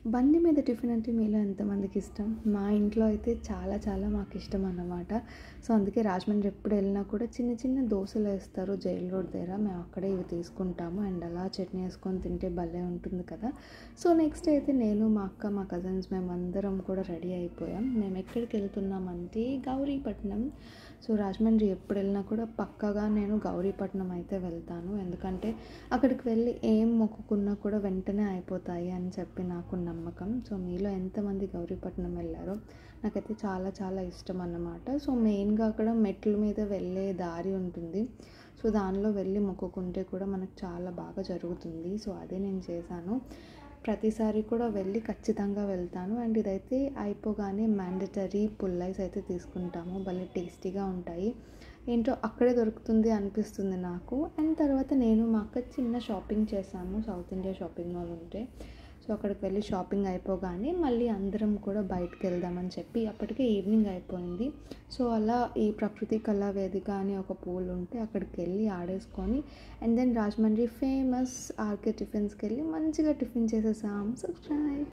బండి మీద టిఫిన్ అంటే మీలో ఎంతమందికి ఇష్టం? మా ఇంట్లో అయితే చాలా చాలా మాకిష్టం అన్నమాట. సో, అందుకే రాజమండ్రి ఎప్పుడు వెళ్ళినా కూడా చిన్న చిన్న దోసలేస్తారు జైల్ రోడ్ దగ్గర. మేము అక్కడే ఇవి తీసుకుంటాము. అండ్ అలా చట్నీ వేసుకొని తింటే భలే ఉంటుంది కదా! సో, నెక్స్ట్ అయితే నేను, మా అక్క, మా కజిన్స్ మేమందరం కూడా రెడీ అయిపోయాం. మేము ఎక్కడికి వెళ్తున్నామంటే గౌరీపట్నం. సో, రాజమండ్రి ఎప్పుడు వెళ్ళినా కూడా పక్కాగా నేను గౌరీపట్నం అయితే వెళ్తాను. ఎందుకంటే అక్కడికి వెళ్ళి ఏం మొక్కుకున్నా కూడా వెంటనే అయిపోతాయి అని చెప్పి నాకు నమ్మకం. సో, మీలో ఎంతమంది గౌరీపట్నం వెళ్ళారో? నాకైతే చాలా చాలా ఇష్టం అన్నమాట. సో, మెయిన్గా అక్కడ మెట్ల మీద వెళ్ళే దారి ఉంటుంది. సో, దానిలో వెళ్ళి మొక్కుకుంటే కూడా మనకు చాలా బాగా జరుగుతుంది. సో, అదే నేను చేశాను. ప్రతిసారి కూడా వెళ్ళి ఖచ్చితంగా వెళ్తాను. అండ్ ఇదైతే అయిపోగానే మ్యాండటరీ పుల్లైస్ అయితే తీసుకుంటాము. భలే టేస్టీగా ఉంటాయి. ఏంటో అక్కడే దొరుకుతుంది అనిపిస్తుంది నాకు. అండ్ తర్వాత నేను మా అక్క చిన్న షాపింగ్ చేశాము సౌత్ ఇండియా షాపింగ్ మాల్ ఉంటే. సో, అక్కడికి వెళ్ళి షాపింగ్ అయిపోగానే మళ్ళీ అందరం కూడా బయటకు వెళ్దామని చెప్పి అప్పటికే ఈవినింగ్ అయిపోయింది. సో, అలా ఈ ప్రకృతి కళా వేదిక అని ఒక పూల్ ఉంటే అక్కడికి వెళ్ళి ఆడేసుకొని and then Rajahmundry famous RK టిఫిన్స్కి వెళ్ళి మంచిగా టిఫిన్ చేసేసాం. సబ్స్క్రైబ్.